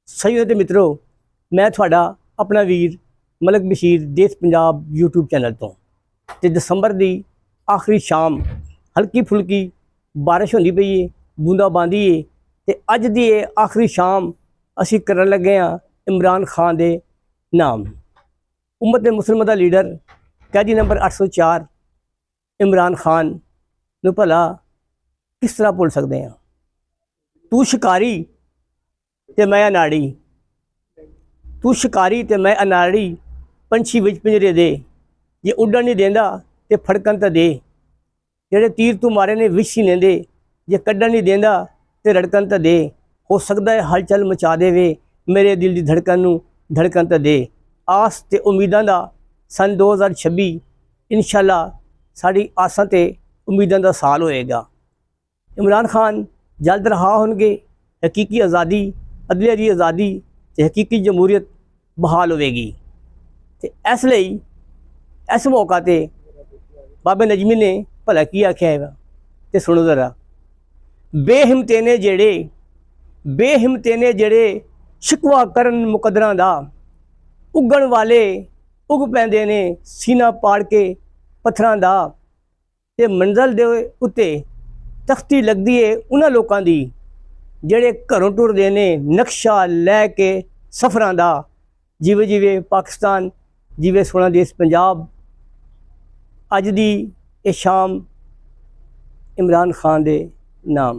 ਸਹਿਯੋਗ ਤੇ ਮਿੱਤਰੋ, मैं थोड़ा अपना वीर मलिक बशीर देश पंजाब यूट्यूब चैनल तो दिसंबर की आखिरी शाम हल्की फुल्की बारिश होती पई है, बूंदाबांदी है। तो अज की आखिरी शाम असी करन लगे हाँ इमरान खान के नाम। उम्मत मुसलमान का लीडर कैदी नंबर 804 इमरान खान नूं भला किस तरह भुल सकते हैं। तू शिकारी ते मैं अनाड़ी, तू शिकारी ते मैं अनाड़ी, पंछी विच पिंजरे दे, जे उड़न नहीं देंदा ते फड़कन तो दे। जेड़े तीर तू मारे ने विछ ही लेंदे, जे कड्डन नहीं देंदा ते रड़कन तो दे। हो सकता है हलचल मचा देवे मेरे दिल की धड़कन नूं धड़कन तो दे। आस ते उम्मीदां दा सन 2026 इंशाअल्लाह साड़ी आसां ते उम्मीदां दा साल होएगा। इमरान खान जल्द रहा होंगे, हकीकी आज़ादी, अदलिया की आज़ादी ते हकीकी जमहूरीत बहाल होगी। तो इसलिए इस मौका ते बाबे नजमी ने भला की आख्या है तो सुनो जरा। बेहिम्मते ने जेड़े शिकवा करन मुकदरां दा, उगण वाले उग पैंदे ने सीना पाड़ के पत्थरां दा। ते मंजिल दे उत्ते तख्ती लगदी है उन्हां लोकां दी जेड़े घरों टुरदे ने नक्शा लैके सफरां दा। जिवें जिवें पाकिस्तान, जिवें सोना देश पंजाब। अज दी ये शाम इमरान खान दे नाम।